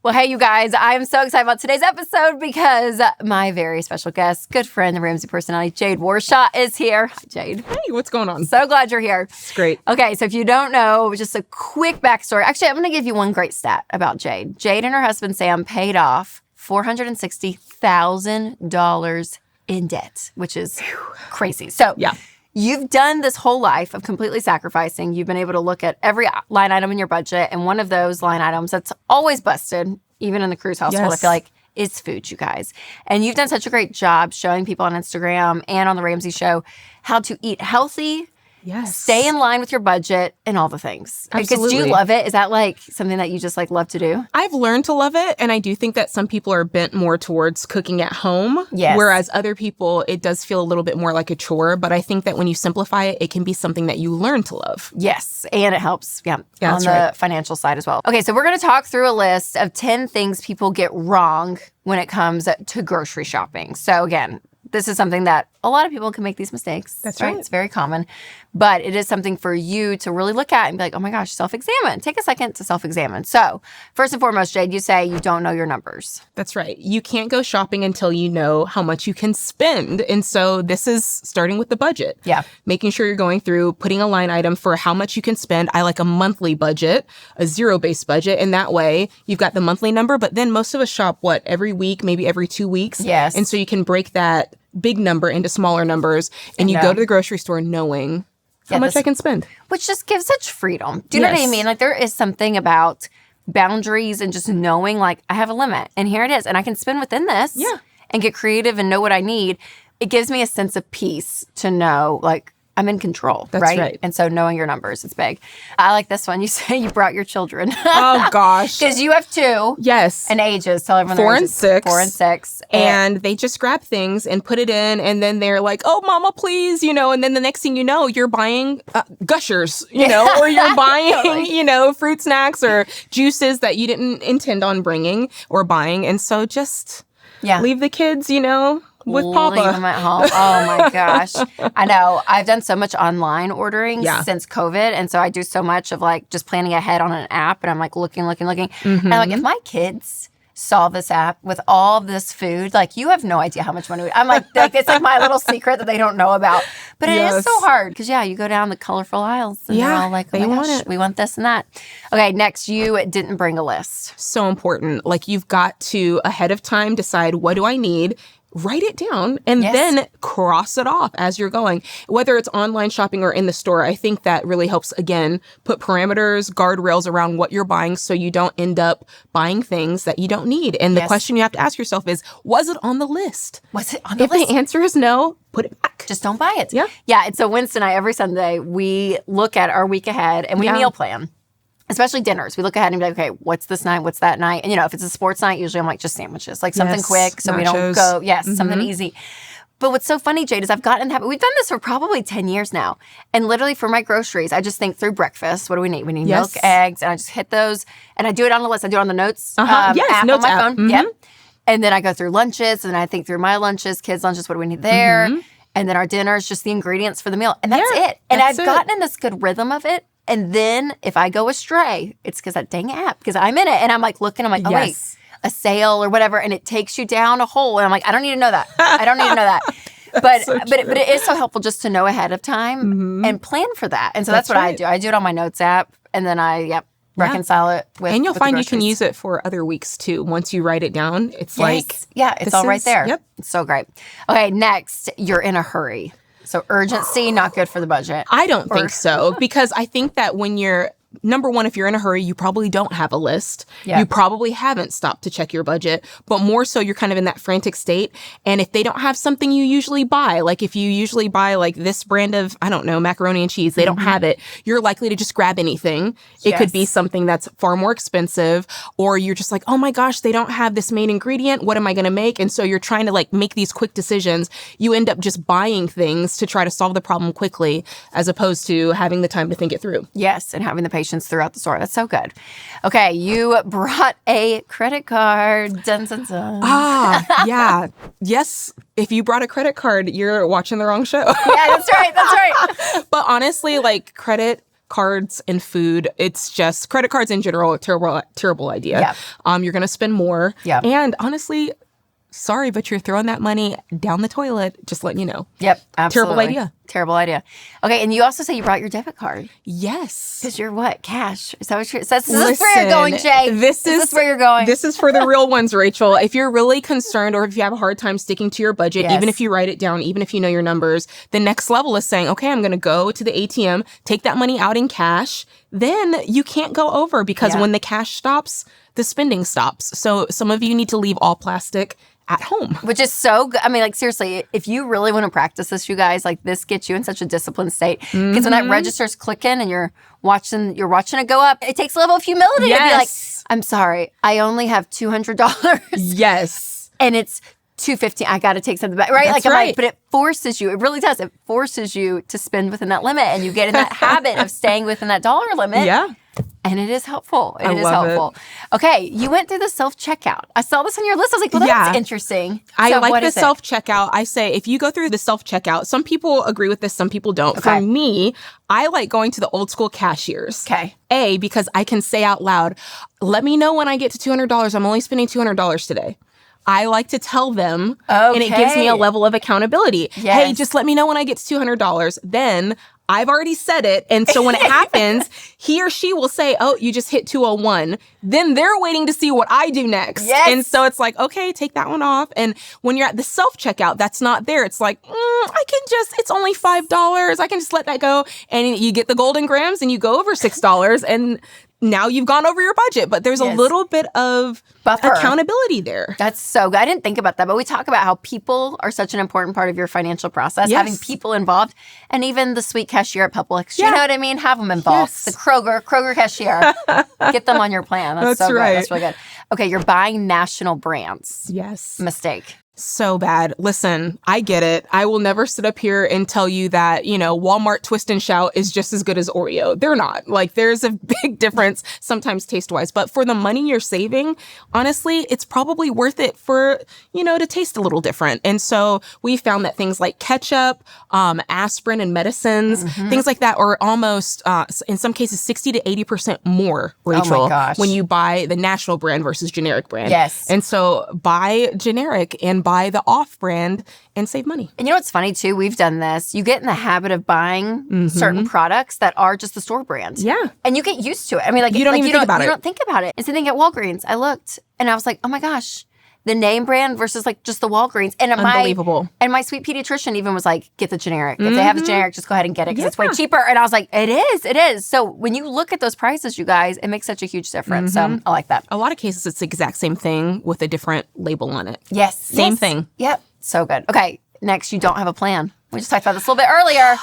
Well, hey, you guys, I'm so excited about today's episode because my very special guest, good friend, the Ramsey personality, Jade Warshaw, is here. Hi, Jade. Hey, what's going on? So glad you're here. It's great. Okay, so if you don't know, just a quick backstory. Actually, I'm going to give you one great stat about Jade. Jade and her husband, Sam, paid off $460,000 in debt, which is crazy. So, yeah. You've done this whole life of completely sacrificing. You've been able to look at every line item in your budget, and one of those line items that's always busted, even in the Cruze household, I feel like, is food, you guys. And you've done such a great job showing people on Instagram and on the Ramsey show how to eat healthy, stay in line with your budget, and all the things. Absolutely. Because do you love it? Is that like something that you just like love to do? I've learned to love it, and I do think that some people are bent more towards cooking at home. Yes. Whereas other people, it does feel a little bit more like a chore. But I think that when you simplify it, it can be something that you learn to love. Yes, and it helps, on that's the right. financial side as well. Okay, so we're going to talk through a list of 10 things people get wrong when it comes to grocery shopping. So again, this is something that a lot of people can make these mistakes. That's right. It's very common. But it is something for you to really look at and be like, oh my gosh, self-examine. Take a second to self-examine. So first and foremost, Jade, you say you don't know your numbers. That's right. You can't go shopping until you know how much you can spend. And so this is starting with the budget. Yeah. Making sure you're going through, putting a line item for how much you can spend. I like a monthly budget, a zero-based budget. And that way you've got the monthly number. But then most of us shop, every week, maybe every 2 weeks. Yes. And so you can break that big number into smaller numbers, and you go to the grocery store knowing how much I can spend. Which just gives such freedom. Do you know what I mean? Like, there is something about boundaries and just knowing, like, I have a limit, and here it is, and I can spend within this and get creative and know what I need. It gives me a sense of peace to know, like, I'm in control, That's right? And so knowing your numbers, it's big. I like this one. You say you brought your children. Oh, gosh. Because you have two. Yes. And ages. Tell everyone 4 their and ages. 6. 4 and 6. And they just grab things and put it in, and then they're like, oh, mama, please, and then the next thing you know, you're buying Gushers, or you're buying, fruit snacks or juices that you didn't intend on bringing or buying. And so just leave the kids, with Papa. Leave them at home. Oh my gosh. I know. I've done so much online ordering since COVID. And so I do so much of like just planning ahead on an app. And I'm like looking. Mm-hmm. And I'm like, if my kids saw this app with all this food, like you have no idea how much money I'm like it's like my little secret that they don't know about. But it is so hard because you go down the colorful aisles and they're all like, oh my gosh, we want this and that. Okay, next, you didn't bring a list. So important. Like you've got to ahead of time decide, what do I need? Write it down and then cross it off as you're going. Whether it's online shopping or in the store, I think that really helps, again, put parameters, guardrails around what you're buying so you don't end up buying things that you don't need. And the question you have to ask yourself is, was it on the list? Was it on the list? If the answer is no, put it back. Just don't buy it. Yeah. Yeah, and so Winston and I, every Sunday, we look at our week ahead and we meal plan. Especially dinners. We look ahead and be like, okay, what's this night? What's that night? And, if it's a sports night, usually I'm like, just sandwiches. Like something quick so we don't go, something easy. But what's so funny, Jade, is I've gotten in the habit. We've done this for probably 10 years now. And literally for my groceries, I just think through breakfast. What do we need? We need milk, eggs. And I just hit those. And I do it on the list. I do it on the notes app notes on my app. phone. Mm-hmm. Yep. And then I go through lunches. And I think through my lunches, kids' lunches, what do we need there? Mm-hmm. And then our dinner is just the ingredients for the meal. And that's it. And I've gotten in this good rhythm of it. And then if I go astray, it's because that dang app, because I'm in it. And I'm like looking, I'm like, oh, wait, a sale or whatever. And it takes you down a hole. And I'm like, I don't need to know that. I don't need to know that. But it is so helpful just to know ahead of time and plan for that. And so that's what I do. I do it on my notes app. And then I, reconcile it with And you'll find you can groceries. use it for other weeks too. Once you write it down, it's like... Yeah, it's all right there. Yep. It's so great. Okay, next, you're in a hurry. So urgency, not good for the budget. I don't think so, because I think that when you're number one, if you're in a hurry, you probably don't have a list. Yeah. You probably haven't stopped to check your budget, but more so you're kind of in that frantic state. And if they don't have something you usually buy, like if you usually buy like this brand of, I don't know, macaroni and cheese, they don't have it, you're likely to just grab anything. It could be something that's far more expensive, or you're just like, oh my gosh, they don't have this main ingredient. What am I going to make? And so you're trying to like make these quick decisions. You end up just buying things to try to solve the problem quickly, as opposed to having the time to think it through. Yes, and having the patience throughout the store. That's so good. Okay, you brought a credit card. Dun, dun, dun. Ah, yeah. Yes, if you brought a credit card, you're watching the wrong show. Yeah, that's right. That's right. But honestly, like credit cards and food, it's just credit cards in general, a terrible idea. Yep. You're going to spend more. Yep. And honestly, sorry, but you're throwing that money down the toilet, just letting you know. Yep, absolutely. Terrible idea. Terrible idea. Okay, and you also say you brought your debit card. Yes. Because you're what? Cash. Is that what you're... This is where you're going, Jay. This is where you're going. This is for the real ones, Rachel. If you're really concerned or if you have a hard time sticking to your budget, even if you write it down, even if you know your numbers, the next level is saying, okay, I'm going to go to the ATM, take that money out in cash. Then you can't go over because when the cash stops, the spending stops. So some of you need to leave all plastic at home. Which is so good. I mean, like, seriously, if you really want to practice this, you guys, like, this gets you in such a disciplined state. Because when that register's clicking and you're watching it go up, it takes a level of humility to be like, I'm sorry, I only have $200. Yes. And it's $250. I got to take something back, right? That's like, right. But it forces you. It really does. It forces you to spend within that limit, and you get in that habit of staying within that dollar limit. Yeah. And it is helpful. It is love helpful. Okay, you went through the self-checkout. I saw this on your list. I was like, well, that's interesting. I like the self-checkout. I say, if you go through the self-checkout, some people agree with this, some people don't. Okay. For me, I like going to the old school cashiers. Okay. Because I can say out loud, let me know when I get to $200. I'm only spending $200 today. I like to tell them, and it gives me a level of accountability. Yes. Hey, just let me know when I get to $200. Then I've already said it. And so when it happens, he or she will say, oh, you just hit 201. Then they're waiting to see what I do next. Yes. And so it's like, okay, take that one off. And when you're at the self-checkout, that's not there. It's like, it's only $5. I can just let that go. And you get the golden grams and you go over $6. And now you've gone over your budget, but there's a little bit of buffer, accountability there. That's so good. I didn't think about that, but we talk about how people are such an important part of your financial process, having people involved, and even the sweet cashier at Publix. You know what I mean? Have them involved. Yes. The Kroger cashier. Get them on your plan. That's so right. good. That's really good. Okay, you're buying national brands. Yes. Mistake. So bad. Listen, I get it. I will never sit up here and tell you that, Walmart Twist and Shout is just as good as Oreo. They're not. Like, there's a big difference sometimes taste-wise. But for the money you're saving, honestly, it's probably worth it for, to taste a little different. And so we found that things like ketchup, aspirin and medicines, things like that are almost, in some cases, 60 to 80% more, Rachel, oh my gosh, when you buy the national brand versus generic brand. Yes. And so buy generic and buy the off-brand and save money. And you know what's funny, too? We've done this. You get in the habit of buying certain products that are just the store brand. Yeah. And you get used to it. I mean, like, you don't even think about it. You don't think about it. And same thing at Walgreens. I looked and I was like, oh my gosh, the name brand versus like just the Walgreens. And unbelievable. My sweet pediatrician even was like, get the generic. If they have the generic, just go ahead and get it because it's way cheaper. And I was like, it is. So when you look at those prices, you guys, it makes such a huge difference. So I like that. A lot of cases, it's the exact same thing with a different label on it. Yes. Same thing. Yep. So good. Okay. Next, you don't have a plan. We just talked about this a little bit earlier.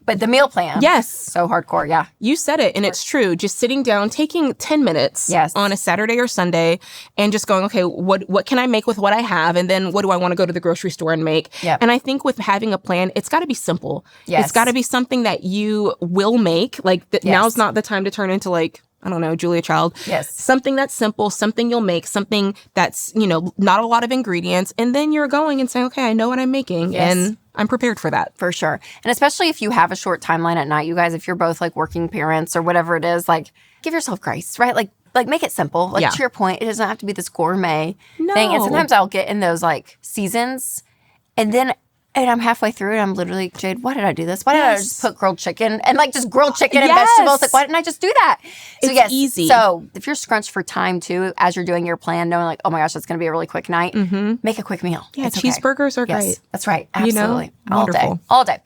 But the meal plan. Yes. So hardcore, yeah. You said it, and it's true. Just sitting down, taking 10 minutes on a Saturday or Sunday, and just going, okay, what can I make with what I have? And then what do I want to go to the grocery store and make? Yep. And I think with having a plan, it's got to be simple. Yes. It's got to be something that you will make. Like, now's not the time to turn into, like, I don't know, Julia Child. Yes. Something that's simple, something you'll make, something that's, not a lot of ingredients. And then you're going and saying, okay, I know what I'm making. Yes. And I'm prepared for that. For sure. And especially if you have a short timeline at night, you guys, if you're both like working parents or whatever it is, like give yourself grace, right? Like make it simple. Like to your point, it doesn't have to be this gourmet thing. And sometimes I'll get in those like seasons and I'm halfway through and I'm literally, Jade, why did I do this? Why did I just put grilled chicken and like just grilled chicken and vegetables? Like, why didn't I just do that? So it's easy. So if you're scrunched for time too, as you're doing your plan, knowing like, oh my gosh, that's going to be a really quick night, make a quick meal. Yeah, cheeseburgers are great. That's right. Absolutely. Wonderful. All day.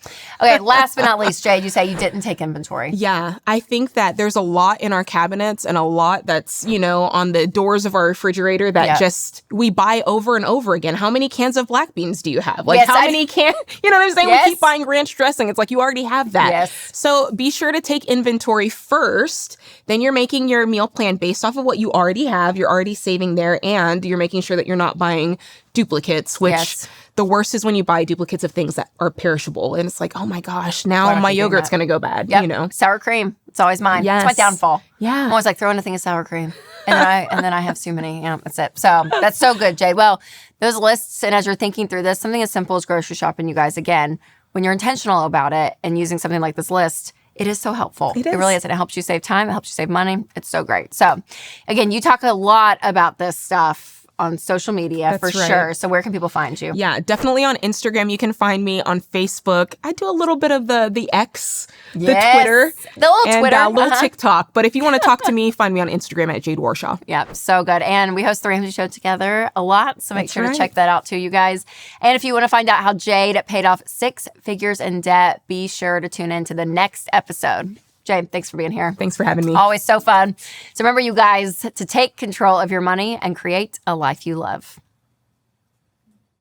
Okay, last but not least, Jade, you say you didn't take inventory. Yeah, I think that there's a lot in our cabinets and a lot that's, on the doors of our refrigerator that just we buy over and over again. How many cans of black beans do you have? Like how many cans, you know what I'm saying? We keep buying ranch dressing. It's like you already have that. Yes. So be sure to take inventory first. Then you're making your meal plan based off of what you already have. You're already saving there and you're making sure that you're not buying duplicates, which the worst is when you buy duplicates of things that are perishable. And it's like, oh my gosh, now my yogurt's going to go bad, Sour cream. It's always mine. Yes. It's my downfall. Yeah. I'm always like, throw in a thing of sour cream. And then I have too many. That's it. So that's so good, Jade. Well, those lists, and as you're thinking through this, something as simple as grocery shopping, you guys, again, when you're intentional about it and using something like this list, It is so helpful. It is. It really is. And it helps you save time. It helps you save money. It's so great. So again, you talk a lot about this stuff on social media for sure. So where can people find you? Yeah, definitely on Instagram. You can find me on Facebook. I do a little bit of the X, the Twitter. The little Twitter. And a little TikTok. But if you want to talk to me, find me on Instagram at Jade Warshaw. Yep, so good. And we host the Ramsey Show together a lot. So make sure to check that out too, you guys. And if you want to find out how Jade paid off 6 figures in debt, be sure to tune in to the next episode. Jade, thanks for being here. Thanks for having me. Always so fun. So remember, you guys, to take control of your money and create a life you love.